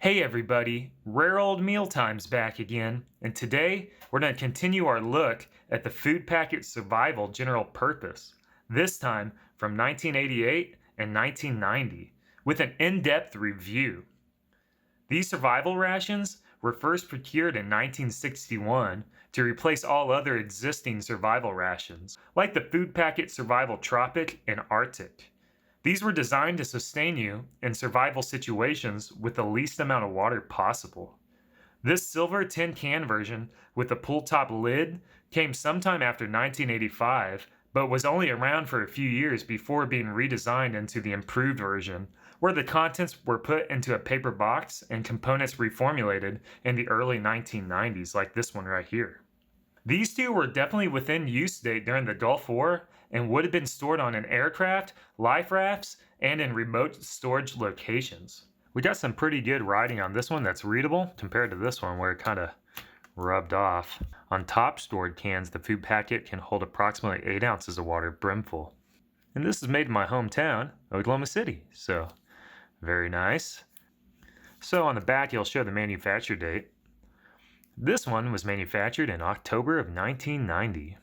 Hey everybody, Rare Old Mealtime's back again, and today we're going to continue our look at the Food Packet Survival General Purpose, this time from 1988 and 1990, with an in-depth review. These survival rations were first procured in 1961 to replace all other existing survival rations, like the Food Packet Survival Tropic and Arctic. These were designed to sustain you in survival situations with the least amount of water possible. This silver tin can version with a pull-top lid came sometime after 1985, but was only around for a few years before being redesigned into the improved version, where the contents were put into a paper box and components reformulated in the early 1990s, like this one right here. These two were definitely within use date during the Gulf War and would have been stored on an aircraft, life rafts, and in remote storage locations. We got some pretty good writing on this one that's readable compared to this one where it kind of rubbed off. On top stored cans, the food packet can hold approximately 8 ounces of water brimful. And this is made in my hometown, Oklahoma City, so very nice. So on the back, it'll show the manufacture date. This one was manufactured in October of 1990.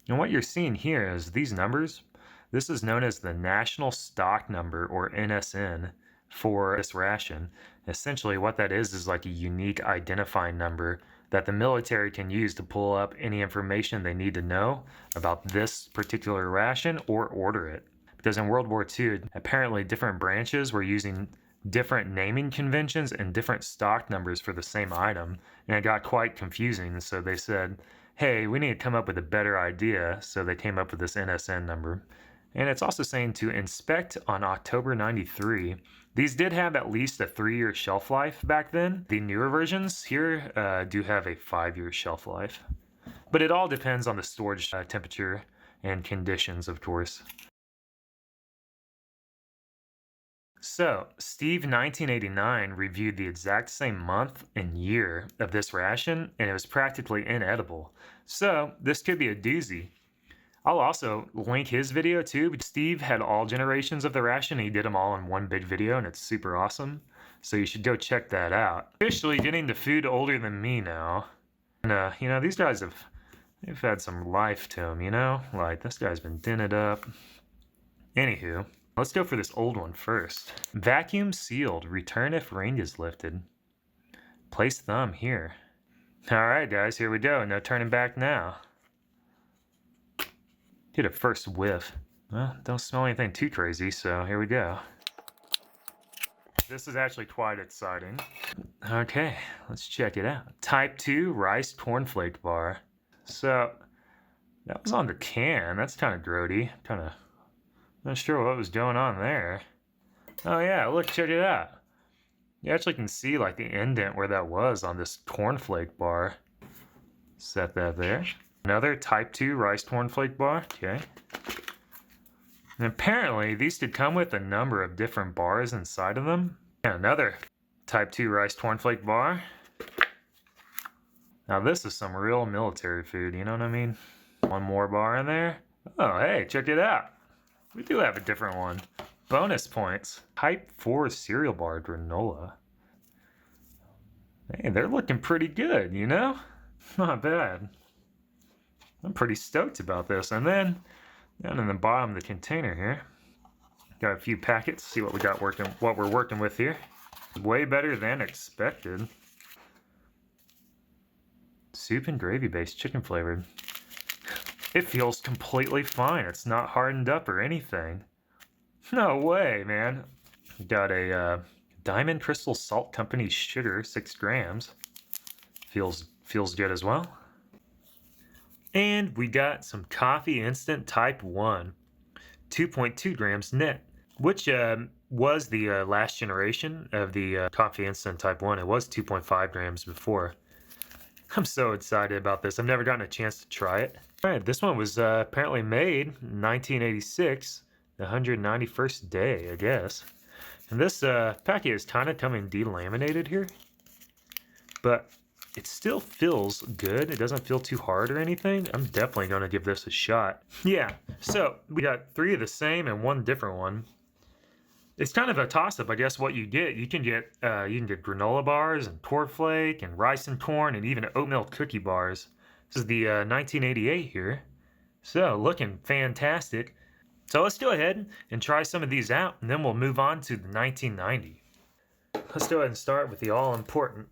And what you're seeing here is these numbers. This is known as the National Stock Number, or NSN, for this ration. Essentially what that is like a unique identifying number that the military can use to pull up any information they need to know about this particular ration or order it. Because in World War II, apparently different branches were using different naming conventions and different stock numbers for the same item, and it got quite confusing. So they said, hey, we need to come up with a better idea, so they came up with this NSN number. And it's also saying to inspect on October 93. These did have at least a 3-year shelf life back then. The newer versions here do have a 5-year shelf life, but it all depends on the storage temperature and conditions, of course. So, Steve 1989 reviewed the exact same month and year of this ration, and it was practically inedible. So, this could be a doozy. I'll also link his video too. Steve had all generations of the ration. He did them all in one big video, and it's super awesome. So you should go check that out. Officially getting the food older than me now. And, these guys they've had some life to them, Like, this guy's been dented up. Anywho. Let's go for this old one first. Vacuum sealed. Return if range is lifted. Place thumb here. Alright guys, here we go. No turning back now. Get a first whiff. Well, don't smell anything too crazy, so here we go. This is actually quite exciting. Okay, let's check it out. Type 2 Rice Cornflake Bar. So, that was on the can. That's kind of grody. Not sure what was going on there. Oh yeah, look, check it out. You actually can see like the indent where that was on this cornflake bar. Set that there. Another Type 2 rice cornflake bar, okay. And apparently these could come with a number of different bars inside of them. And another Type 2 rice cornflake bar. Now this is some real military food, you know what I mean? One more bar in there. Oh hey, check it out. We do have a different one. Bonus points. Type 4 cereal bar granola. Hey, they're looking pretty good, Not bad. I'm pretty stoked about this. And then, down in the bottom of the container here, got a few packets. See what we're working with here. Way better than expected. Soup and gravy based chicken flavored. It feels completely fine. It's not hardened up or anything. No way, man. Got a Diamond Crystal Salt Company sugar, 6 grams. Feels good as well. And we got some Coffee Instant Type 1, 2.2 grams net, which was the last generation of the Coffee Instant Type 1. It was 2.5 grams before. I'm so excited about this. I've never gotten a chance to try it. All right, this one was apparently made in 1986, the 191st day, I guess. And this packet is kind of coming delaminated here, but it still feels good. It doesn't feel too hard or anything. I'm definitely going to give this a shot. Yeah, so we got 3 of the same and 1 different one. It's kind of a toss-up, I guess, what you get. You can get granola bars and cornflake and rice and corn and even oatmeal cookie bars. This is the 1988 here. So looking fantastic. So let's go ahead and try some of these out, and then we'll move on to the 1990. Let's go ahead and start with the all-important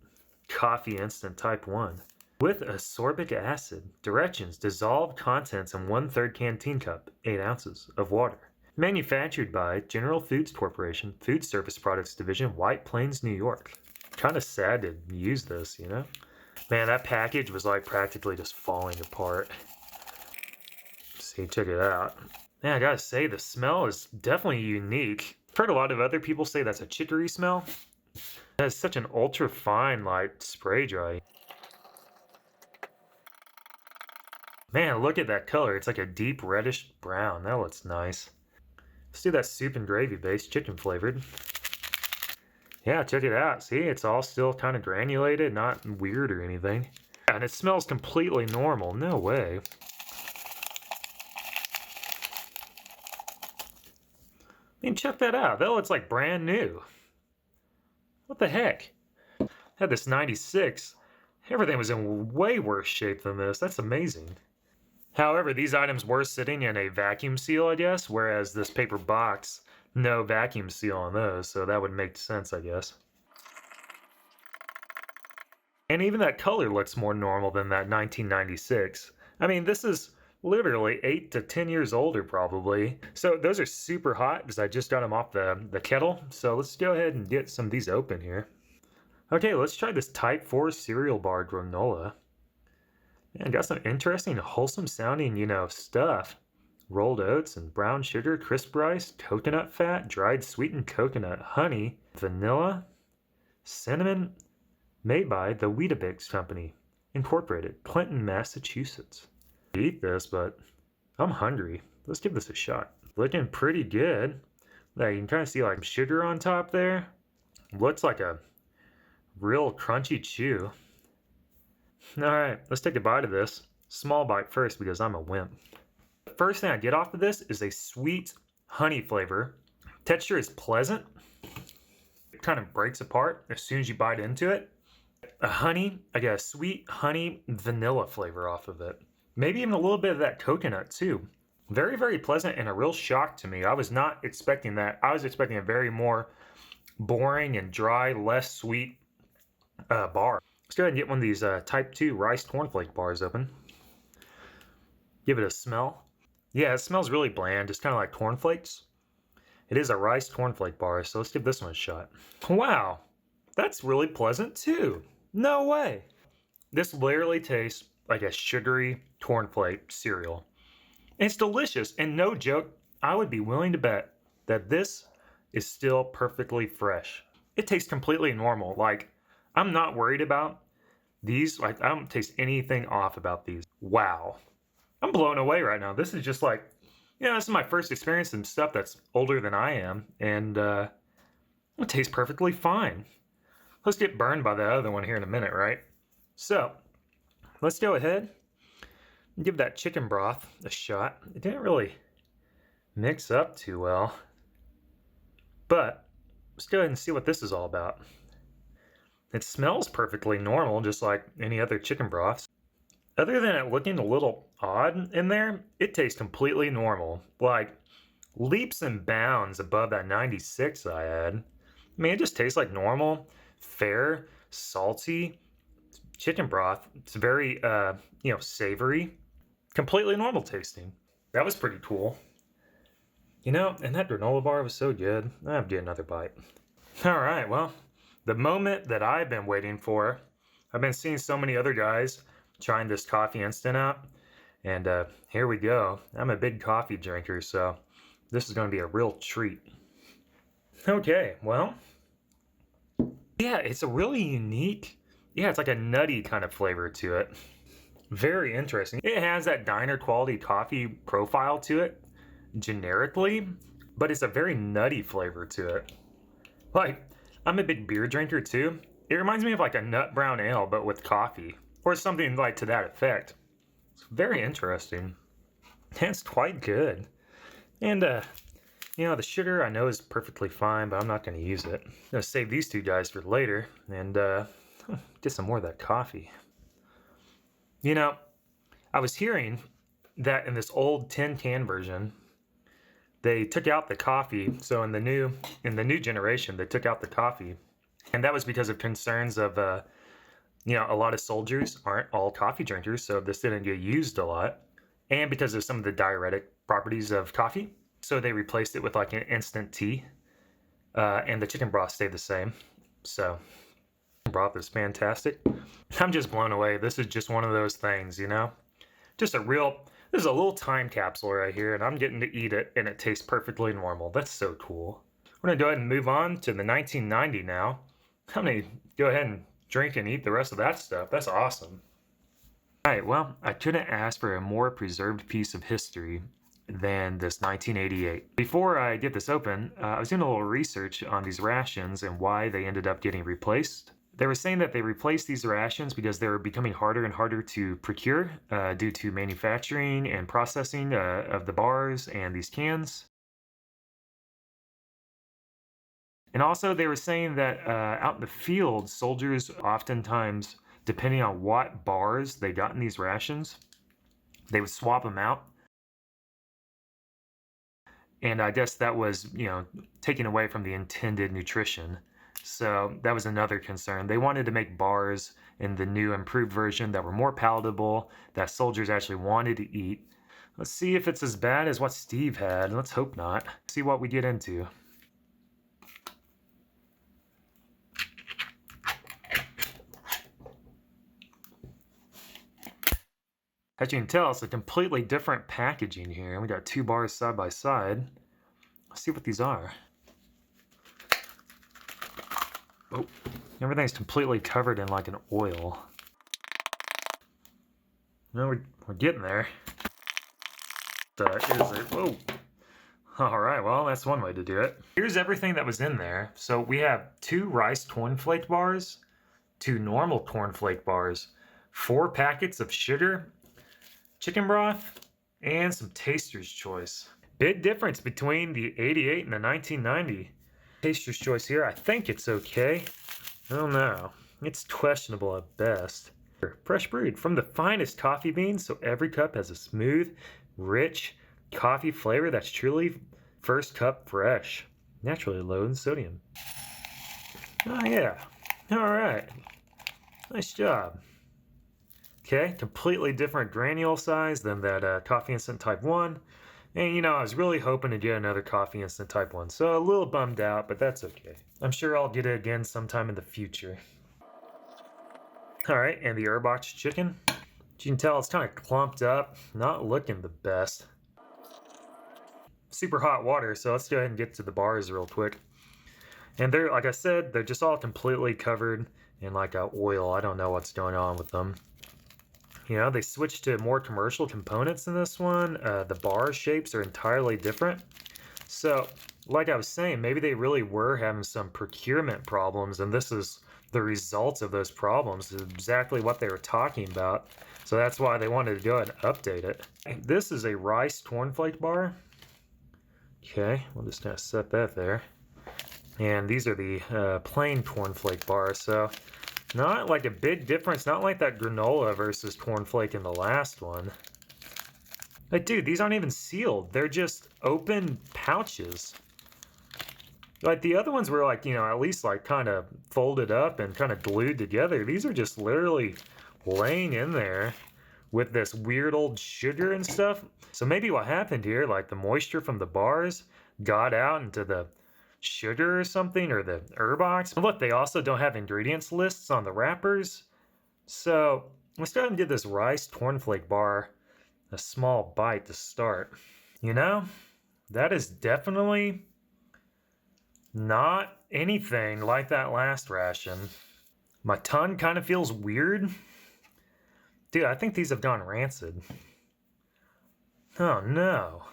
Coffee Instant Type 1. With ascorbic acid, directions: dissolve contents in 1/3 canteen cup, 8 ounces, of water. Manufactured by General Foods Corporation, Food Service Products Division, White Plains, New York. Kind of sad to use this, you know? Man, that package was like practically just falling apart. See, check it out. Man, I gotta say, the smell is definitely unique. I've heard a lot of other people say that's a chicory smell. That is such an ultra fine, like, spray dry. Man, look at that color. It's like a deep reddish brown. That looks nice. Let's do that soup and gravy based, chicken flavored. Yeah, check it out. See, it's all still kind of granulated, not weird or anything. And it smells completely normal. No way. I mean, check that out. That looks like brand new. What the heck? Had this 96. Everything was in way worse shape than this. That's amazing. However, these items were sitting in a vacuum seal, I guess, whereas this paper box, no vacuum seal on those, so that would make sense, I guess. And even that color looks more normal than that 1996. I mean, this is literally 8 to 10 years older, probably. So those are super hot because I just got them off the kettle. So let's go ahead and get some of these open here. Okay, let's try this Type 4 cereal bar granola. And got some interesting, wholesome sounding, stuff. Rolled oats and brown sugar, crisp rice, coconut fat, dried sweetened coconut, honey, vanilla, cinnamon, made by the Weetabix Company, Incorporated, Clinton, Massachusetts. I eat this, but I'm hungry. Let's give this a shot. Looking pretty good. Like, you can kind of see like sugar on top there. Looks like a real crunchy chew. Alright, let's take a bite of this. Small bite first because I'm a wimp. The first thing I get off of this is a sweet honey flavor. Texture is pleasant. It kind of breaks apart as soon as you bite into it. I get a sweet honey vanilla flavor off of it. Maybe even a little bit of that coconut too. Very, very pleasant and a real shock to me. I was not expecting that. I was expecting a very more boring and dry, less sweet bar. Let's go ahead and get one of these Type 2 rice cornflake bars open. Give it a smell. Yeah, it smells really bland, just kind of like cornflakes. It is a rice cornflake bar, so let's give this one a shot. Wow, that's really pleasant too. No way. This literally tastes like a sugary cornflake cereal. It's delicious, and no joke, I would be willing to bet that this is still perfectly fresh. It tastes completely normal. Like, I'm not worried about these. Like, I don't taste anything off about these. Wow. I'm blown away right now. This is just like, this is my first experience in stuff that's older than I am, and it tastes perfectly fine. Let's get burned by the other one here in a minute, right? So, let's go ahead and give that chicken broth a shot. It didn't really mix up too well, but let's go ahead and see what this is all about. It smells perfectly normal, just like any other chicken broths. Other than it looking a little odd in there, it tastes completely normal. Like, leaps and bounds above that 96 I had. I mean, it just tastes like normal, fair, salty chicken broth. It's very, savory. Completely normal tasting. That was pretty cool. And that granola bar was so good. I'll get another bite. All right, well, the moment that I've been waiting for. I've been seeing so many other guys trying this coffee instant out, and here we go. I'm a big coffee drinker, so this is going to be a real treat. Okay, well, yeah, it's a really unique, it's like a nutty kind of flavor to it. Very interesting. It has that diner quality coffee profile to it, generically, but it's a very nutty flavor to it. Like, I'm a big beer drinker too. It reminds me of like a nut brown ale, but with coffee, or something like to that effect. It's very interesting. It's quite good. And, You know, the sugar I know is perfectly fine, but I'm not going to use it. I'm going to save these two guys for later and get some more of that coffee. You know, I was hearing that in this old tin can version, they took out the coffee. So in the new generation, they took out the coffee, and that was because of concerns of you know, a lot of soldiers aren't all coffee drinkers, so this didn't get used a lot, and because of some of the diuretic properties of coffee, so they replaced it with like an instant tea, and the chicken broth stayed the same. So broth is fantastic. I'm just blown away. This is just one of those things, you know, just this is a little time capsule right here, and I'm getting to eat it, and it tastes perfectly normal. That's so cool. We're gonna go ahead and move on to the 1990 now. I'm gonna go ahead and drink and eat the rest of that stuff. That's awesome. All right, well, I couldn't ask for a more preserved piece of history than this 1988. Before I get this open, I was doing a little research on these rations and why they ended up getting replaced. They were saying that they replaced these rations because they were becoming harder and harder to procure due to manufacturing and processing of the bars and these cans. And also, they were saying that out in the field, soldiers oftentimes, depending on what bars they got in these rations, they would swap them out. And I guess that was, you know, taken away from the intended nutrition. So that was another concern. They wanted to make bars in the new improved version that were more palatable, that soldiers actually wanted to eat. Let's see if it's as bad as what Steve had. Let's hope not. See what we get into. As you can tell, it's a completely different packaging here. We got two bars side by side. Let's see what these are. Oh, everything's completely covered in like an oil. No, we're getting there. Whoa. All right, well, that's one way to do it. Here's everything that was in there. So we have 2 rice cornflake bars, 2 normal cornflake bars, 4 packets of sugar, chicken broth, and some Taster's Choice. Big difference between the 88 and the 1990. Taster's Choice here, I think it's okay. I don't know. It's questionable at best. Fresh brewed from the finest coffee beans, so every cup has a smooth, rich coffee flavor that's truly first cup fresh. Naturally low in sodium. Oh yeah. Alright. Nice job. Okay, completely different granule size than that Coffee Instant Type 1. And you know, I was really hoping to get another Coffee Instant Type 1, so a little bummed out, but that's okay. I'm sure I'll get it again sometime in the future. Alright, and the Herbox chicken. You can tell it's kind of clumped up, not looking the best. Super hot water, so let's go ahead and get to the bars real quick. And they're, like I said, they're just all completely covered in like a oil. I don't know what's going on with them. You know, they switched to more commercial components in this one. The bar shapes are entirely different. So, like I was saying, maybe they really were having some procurement problems, and this is the result of those problems. This is exactly what they were talking about. So that's why they wanted to go ahead and update it. This is a rice cornflake bar. Okay, we'll just kind of set that there. And these are the plain cornflake bars. So not like a big difference, not like that granola versus cornflake in the last one. Like, dude, these aren't even sealed. They're just open pouches. Like, the other ones were like, you know, at least like kind of folded up and kind of glued together. These are just literally laying in there with this weird old sugar and stuff. So maybe what happened here, like the moisture from the bars got out into the sugar or something, or the Herbox. Look, they also don't have ingredients lists on the wrappers. So let's go ahead and give this rice cornflake bar a small bite to start. You know, that is definitely not anything like that last ration. My tongue kind of feels weird. Dude, I think these have gone rancid. Oh no.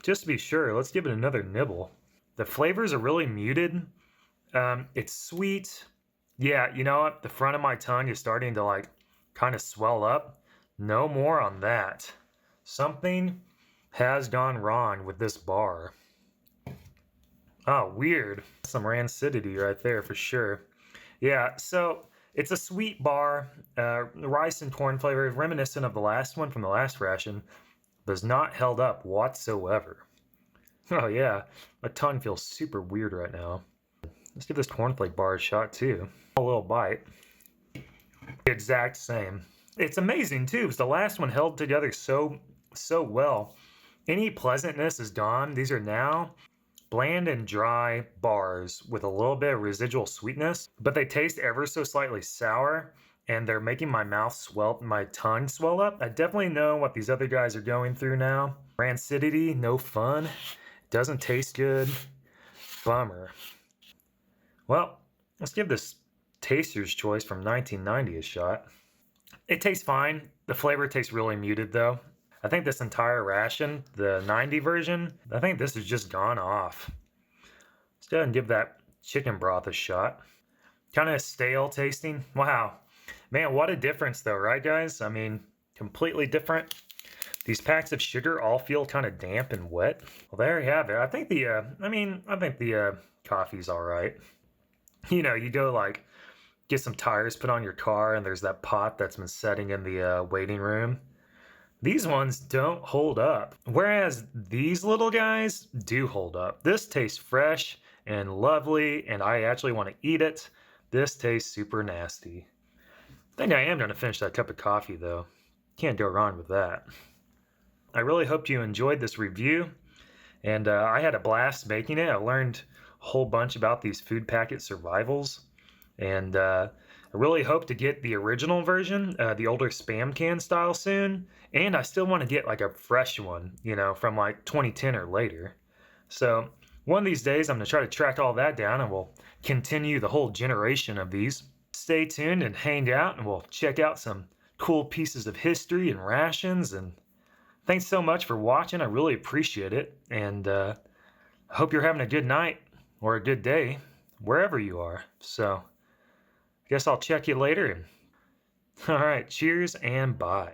Just to be sure, let's give it another nibble. The flavors are really muted. It's sweet. Yeah, you know what? The front of my tongue is starting to like kind of swell up. No more on that. Something has gone wrong with this bar. Oh, weird. Some rancidity right there for sure. Yeah, so it's a sweet bar, rice and corn flavor, reminiscent of the last one from the last ration, but is not held up whatsoever. Oh yeah, my tongue feels super weird right now. Let's give this cornflake bar a shot too. A little bite. The exact same. It's amazing too, because the last one held together so well. Any pleasantness is gone. These are now bland and dry bars with a little bit of residual sweetness, but they taste ever so slightly sour and they're making my tongue swell up. I definitely know what these other guys are going through now. Rancidity, no fun, doesn't taste good, bummer. Well, let's give this Taster's Choice from 1990 a shot. It tastes fine. The flavor tastes really muted though. I think this entire ration, the 90 version, I think this has just gone off. Let's go ahead and give that chicken broth a shot. Kind of stale tasting. Wow. Man, what a difference though, right guys? I mean, completely different. These packs of sugar all feel kind of damp and wet. Well, there you have it. I think the coffee's all right. You know, you go like get some tires put on your car and there's that pot that's been setting in the waiting room. These ones don't hold up, whereas these little guys do hold up. This tastes fresh and lovely, and I actually want to eat it. This tastes super nasty. I think I am going to finish that cup of coffee, though. Can't go wrong with that. I really hope you enjoyed this review, and I had a blast making it. I learned a whole bunch about these food packet survivals, and I really hope to get the original version, the older Spam can style soon. And I still want to get like a fresh one, you know, from like 2010 or later. So one of these days I'm going to try to track all that down and we'll continue the whole generation of these. Stay tuned and hang out and we'll check out some cool pieces of history and rations. And thanks so much for watching. I really appreciate it. And I hope you're having a good night or a good day wherever you are. So I guess I'll check you later. All right, cheers and bye.